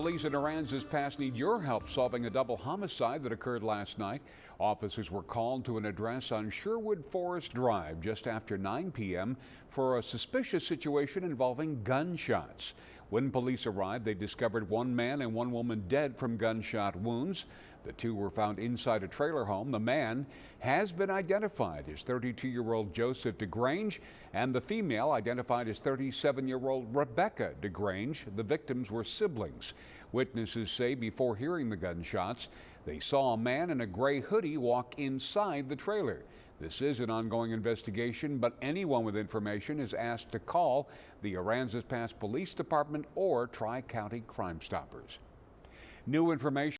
Police in Aransas Pass need your help solving a double homicide that occurred last night. Officers were called to an address on Sherwood Forest Drive just after 9 p.m. for a suspicious situation involving gunshots. When police arrived, they discovered one man and one woman dead from gunshot wounds. The two were found inside a trailer home. The man has been identified as 32-year-old Joseph DeGrange, and the female identified as 37-year-old Rebecca DeGrange. The victims were siblings. Witnesses say before hearing the gunshots, they saw a man in a gray hoodie walk inside the trailer. This is an ongoing investigation, but anyone with information is asked to call the Aransas Pass Police Department or Tri-County Crime Stoppers. New information